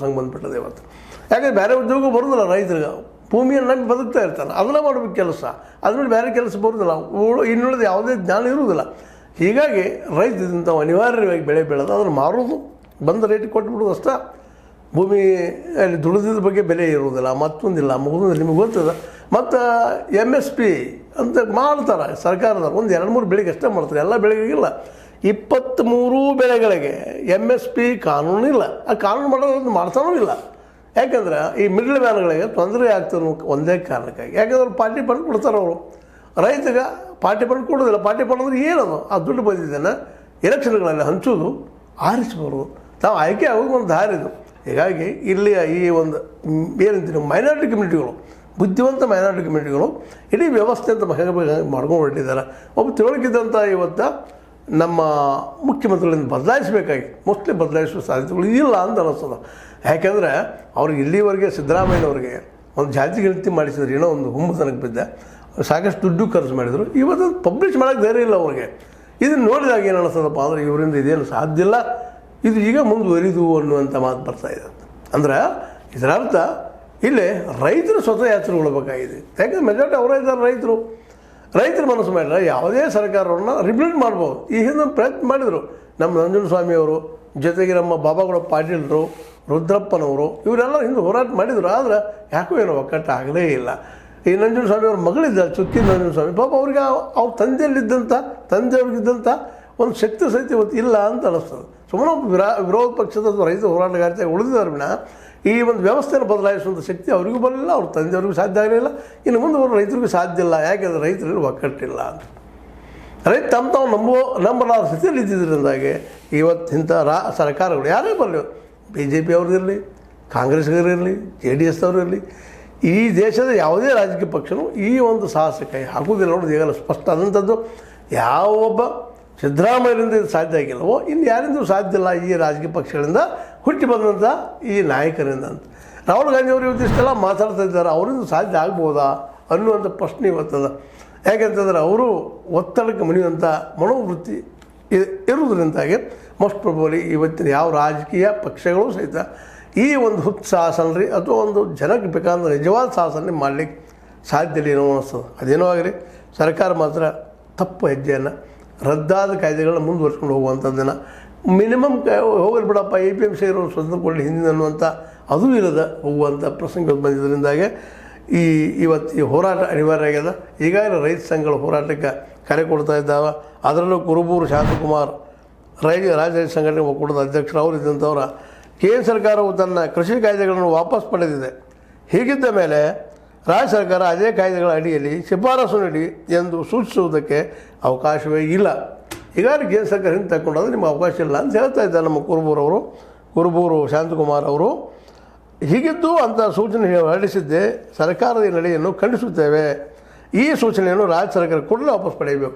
ಸಂಘ ಬಂದ್ಬಿಟ್ಟದೆ ಇವತ್ತು. ಯಾಕಂದ್ರೆ ಬೇರೆ ಉದ್ಯೋಗ ಬರೋದಿಲ್ಲ ರೈತರಿಗೆ, ಭೂಮಿಯನ್ನು ನಂಬಿ ಬದುಕ್ತಾ ಇರ್ತಾನೆ, ಅದನ್ನ ಮಾಡಬೇಕು ಕೆಲಸ. ಅದ್ಮೇಲೆ ಬೇರೆ ಕೆಲಸ ಬರೋದಿಲ್ಲ, ಇನ್ನುಳಿದ ಯಾವುದೇ ಜ್ಞಾನ ಇರುವುದಿಲ್ಲ. ಹೀಗಾಗಿ ರೈತದಿಂದ ಅನಿವಾರ್ಯವಾಗಿ ಬೆಳೆ ಬೆಳೆದು ಅದನ್ನು ಮಾರೋದು, ಬಂದ ರೇಟಿಗೆ ಕೊಟ್ಬಿಡೋದು ಅಷ್ಟೇ. ಭೂಮಿಯಲ್ಲಿ ದುಡಿದಿದ್ದ ಬಗ್ಗೆ ಬೆಲೆ ಇರುವುದಿಲ್ಲ, ಮತ್ತೊಂದಿಲ್ಲ, ಮುಗಿದ ನಿಮಗೆ ಗೊತ್ತದ. ಮತ್ತು MSP ಅಂತ ಮಾಡ್ತಾರೆ ಸರ್ಕಾರದವ್ರು, ಒಂದು 2-3 ಬೆಳೆಗೆ ಅಷ್ಟೇ ಮಾಡ್ತಾರೆ, ಎಲ್ಲ ಬೆಳೆಗಳಿಲ್ಲ. 23 ಬೆಳೆಗಳಿಗೆ MSP ಕಾನೂನು ಇಲ್ಲ. ಆ ಕಾನೂನು ಮಾಡೋದು ಮಾಡ್ತಾನೂ ಇಲ್ಲ. ಯಾಕಂದ್ರೆ ಈ ಮಿಡ್ಲ್ ಮ್ಯಾನ್ಗಳಿಗೆ ತೊಂದರೆ ಆಗ್ತದೆ ಒಂದೇ ಕಾರಣಕ್ಕಾಗಿ. ಯಾಕಂದ್ರೆ ಪಾರ್ಟಿ ಫಂಡ್ ಕೊಡ್ತಾರೆ ಅವರು, ರೈತಗೆ ಪಾರ್ಟಿ ಫಂಡ್ ಕೊಡೋದಿಲ್ಲ. ಪಾರ್ಟಿ ಫಂಡ್ ಅಂದರೆ ಏನದು? ಆ ದುಡ್ಡು ಬಂದಿದ್ದೇನೆ ಎಲೆಕ್ಷನ್ಗಳಲ್ಲಿ ಹಂಚೋದು, ಆರಿಸ್ಬಾರ್ದು, ತಾವು ಆಯ್ಕೆ ಆಗೋದು ಒಂದು ದಾರಿದು. ಹೀಗಾಗಿ ಇಲ್ಲಿಯ ಈ ಒಂದು ಏನಂತೀವಿ ಮೈನಾರಿಟಿ ಕಮ್ಯುನಿಟಿಗಳು, ಬುದ್ಧಿವಂತ ಮೈನಾರಿಟಿ ಕಮ್ಯುನಿಟಿಗಳು ಇಡೀ ವ್ಯವಸ್ಥೆ ಅಂತ ಮಾಡ್ಕೊಂಡು ಹೊರಟಿದ್ದಾರೆ. ಒಬ್ಬ ತಿಳುವಳಿಕಿದ್ದಂಥ ಇವತ್ತು ನಮ್ಮ ಮುಖ್ಯಮಂತ್ರಿಗಳಿಂದ ಬದಲಾಯಿಸಬೇಕಾಗಿ ಮೋಸ್ಟ್ಲಿ ಬದಲಾಯಿಸುವ ಸಾಧ್ಯತೆಗಳು ಇಲ್ಲ ಅಂತ ಅನ್ನಿಸ್ತದೆ. ಯಾಕೆಂದರೆ ಅವ್ರಿಗೆ ಇಲ್ಲಿವರೆಗೆ ಸಿದ್ದರಾಮಯ್ಯನವ್ರಿಗೆ ಒಂದು ಜಾತಿ ಗಣತಿ ಮಾಡಿಸಿದ್ರು, ಏನೋ ಒಂದು ಹುಮ್ಮತನಕ್ಕೆ ಬಿದ್ದ, ಸಾಕಷ್ಟು ದುಡ್ಡು ಖರ್ಚು ಮಾಡಿದರು. ಇವತ್ತು ಪಬ್ಲಿಷ್ ಮಾಡೋಕ್ಕೆ ಧೈರ್ಯ ಇಲ್ಲ ಅವ್ರಿಗೆ. ಇದನ್ನು ನೋಡಿದಾಗ ಏನು ಅನ್ನಿಸ್ತದಪ್ಪ ಅಂದರೆ ಇವರಿಂದ ಇದೇನು ಸಾಧ್ಯ ಇಲ್ಲ, ಇದು ಈಗ ಮುಂದುವರಿದು ಅನ್ನುವಂಥ ಮಾತು ಬರ್ತಾಯಿದೆ. ಅಂದ್ರೆ ಇದರ ಅರ್ಥ ಇಲ್ಲೇ ರೈತರು ಸ್ವತಃ ಯಾತ್ರೆಗೊಳ್ಬೇಕಾಗಿದೆ. ಯಾಕಂದರೆ ಮೆಜಾರಿಟಿ ಅವರೇ ಇದ್ದಾರೆ ರೈತರ ಮನಸ್ಸು ಮಾಡಿದ್ರೆ ಯಾವುದೇ ಸರ್ಕಾರವನ್ನು ರಿಬ್ಲೇಟ್ ಮಾಡ್ಬೋದು. ಈ ಹಿಂದೆ ಪ್ರಯತ್ನ ಮಾಡಿದರು ನಮ್ಮ ನಂಜನಸ್ವಾಮಿಯವರು, ಜೊತೆಗೆ ನಮ್ಮ ಬಾಬಾಗೌಡ ಪಾಟೀಲರು, ರುದ್ರಪ್ಪನವರು, ಇವರೆಲ್ಲ ಹಿಂದೆ ಹೋರಾಟ ಮಾಡಿದರು. ಆದರೆ ಯಾಕೋ ಏನೋ ಒಕ್ಕಟ್ಟು ಆಗಲೇ ಇಲ್ಲ. ಈ ನಂಜನಸ್ವಾಮಿಯವ್ರ ಮಗಳಿದ್ದಾರೆ ಚುಕ್ಕಿ ನಂಜನಸ್ವಾಮಿ, ಪಾಪ ಅವ್ರಿಗೆ ಅವ್ರ ತಂದೆಯವ್ರಿಗಿದ್ದಂಥ ಒಂದು ಶಕ್ತಿ ಸಹಿತ ಇವತ್ತು ಇಲ್ಲ ಅಂತ ಅನ್ನಿಸ್ತದೆ. ಸುಮ್ಮನೆ ವಿರೋಧ ಪಕ್ಷದ ರೈತ ಹೋರಾಟಗಾರ್ತಿಯಾಗಿ ಉಳಿದಿದ್ದಾರೆ ವಿನ ಈ ಒಂದು ವ್ಯವಸ್ಥೆಯನ್ನು ಬದಲಾಯಿಸುವಂಥ ಶಕ್ತಿ ಅವರಿಗೂ ಬರಲಿಲ್ಲ, ಅವ್ರ ತಂದೆಯವ್ರಿಗೂ ಸಾಧ್ಯ ಆಗಲಿಲ್ಲ, ಇನ್ನು ಮುಂದೆ ಅವರು ರೈತರಿಗೂ ಸಾಧ್ಯ ಇಲ್ಲ. ಯಾಕೆಂದರೆ ರೈತರಲ್ಲಿ ಒಕ್ಕಟ್ಟಿಲ್ಲ ಅಂತ. ರೈತ ತಾವು ನಂಬಲಾರ ಸ್ಥಿತಿಯಲ್ಲಿ ಇದ್ದಿದ್ದರಿಂದಾಗಿ ಇವತ್ತು ಇಂಥ ಸರ್ಕಾರಗಳು ಯಾರೇ ಬರಲಿ, BJP ಅವ್ರದ್ದಿರಲಿ, ಕಾಂಗ್ರೆಸ್ಗರಿರಲಿ, JDS ಅವರಿರಲಿ, ಈ ದೇಶದ ಯಾವುದೇ ರಾಜಕೀಯ ಪಕ್ಷನೂ ಈ ಒಂದು ಸಾಹಸಕ್ಕೆ ಹಾಕುವುದಿಲ್ಲ. ನೋಡೋದು ಈಗಲ್ಲ ಸ್ಪಷ್ಟ ಆದಂಥದ್ದು. ಯಾವೊಬ್ಬ ಸಿದ್ದರಾಮಯ್ಯರಿಂದ ಇದು ಸಾಧ್ಯ ಆಗಿಲ್ಲವೋ ಇನ್ನು ಯಾರಿಂದೂ ಸಾಧ್ಯ ಇಲ್ಲ, ಈ ರಾಜಕೀಯ ಪಕ್ಷಗಳಿಂದ ಹುಟ್ಟಿ ಬಂದಂಥ ಈ ನಾಯಕರಿಂದ ಅಂತ. ರಾಹುಲ್ ಗಾಂಧಿ ಅವರು ಇವತ್ತಿಷ್ಟೆಲ್ಲ ಮಾತಾಡ್ತಾ ಇದ್ದಾರೆ, ಅವರಿಂದ ಸಾಧ್ಯ ಆಗ್ಬೋದಾ ಅನ್ನುವಂಥ ಪ್ರಶ್ನೆ ಇವತ್ತದ. ಯಾಕೆಂತಂದ್ರೆ ಅವರು ಒತ್ತಡಕ್ಕೆ ಮಣಿಯುವಂಥ ಮನೋವೃತ್ತಿ ಇರುವುದರಿಂದಾಗಿ ಮೋಸ್ಟ್ ಪ್ರೊಬಲಿ ಇವತ್ತಿನ ಯಾವ ರಾಜಕೀಯ ಪಕ್ಷಗಳು ಸಹಿತ ಈ ಒಂದು ಹುಟ್ಟು ಸಾಹಸನ್ರಿ ಅಥವಾ ಒಂದು ಜನಕ್ಕೆ ಬೇಕಾದ ನಿಜವಾದ ಸಾಹಸನ್ನೇ ಮಾಡಲಿಕ್ಕೆ ಸಾಧ್ಯ ಇಲ್ಲ ಏನೋ ಅನ್ನಿಸ್ತದೆ. ಅದೇನೋ ಆಗಲಿ, ಸರ್ಕಾರ ಮಾತ್ರ ತಪ್ಪು ಹೆಜ್ಜೆಯನ್ನು, ರದ್ದಾದ ಕಾಯ್ದೆಗಳನ್ನ ಮುಂದುವರ್ಸ್ಕೊಂಡು ಹೋಗುವಂಥದ್ದನ್ನು, ಮಿನಿಮಮ್ ಹೋಗಲಿ ಬಿಡಪ್ಪ APMC ಇರೋರು ಸ್ವತಂತ್ರ ಕೊಡಲಿ ಹಿಂದಿನ ಅನ್ನುವಂಥ ಅದೂ ಇಲ್ಲದ ಹೋಗುವಂಥ ಪ್ರಸಂಗ ಬಂದಿದ್ದರಿಂದಾಗೆ ಇವತ್ತು ಈ ಹೋರಾಟ ಅನಿವಾರ್ಯ ಆಗ್ಯದ. ಈಗಾಗಲೇ ರೈತ ಸಂಘಗಳು ಹೋರಾಟಕ್ಕೆ ಕರೆ ಕೊಡ್ತಾ ಇದ್ದಾವೆ. ಅದರಲ್ಲೂ ಕುರುಬೂರು ಶಾಂತಕುಮಾರ್ ರಾಜ್ಯ ಸಂಘಟನೆ ಒಕ್ಕೂಟದ ಅಧ್ಯಕ್ಷರು ಅವರು ಇದ್ದಂಥವ್ರ ಕೇಂದ್ರ ಸರ್ಕಾರವು ತನ್ನ ಕೃಷಿ ಕಾಯ್ದೆಗಳನ್ನು ವಾಪಸ್ ಪಡೆದಿದೆ. ಹೀಗಿದ್ದ ಮೇಲೆ ರಾಜ್ಯ ಸರ್ಕಾರ ಅದೇ ಕಾಯ್ದೆಗಳ ಅಡಿಯಲ್ಲಿ ಶಿಫಾರಸು ನೀಡಿ ಎಂದು ಸೂಚಿಸುವುದಕ್ಕೆ ಅವಕಾಶವೇ ಇಲ್ಲ. ಈಗಾಗಲೇ ಕೇಂದ್ರ ಸರ್ಕಾರ ಹಿಂದೆ ತಗೊಂಡಾದ್ರೆ ನಿಮ್ಗೆ ಅವಕಾಶ ಇಲ್ಲ ಅಂತ ಹೇಳ್ತಾ ಇದ್ದಾರೆ ನಮ್ಮ ಕುರುಬೂರು ಶಾಂತಕುಮಾರ್ ಅವರು. ಹೀಗಿದ್ದು ಅಂಥ ಸೂಚನೆ ಹೊರಡಿಸಿದ್ದೇ ಸರ್ಕಾರದ ನಡೆಯನ್ನು ಖಂಡಿಸುತ್ತೇವೆ. ಈ ಸೂಚನೆಯನ್ನು ರಾಜ್ಯ ಸರ್ಕಾರ ಕೂಡಲೇ ವಾಪಸ್ ಪಡೆಯಬೇಕು.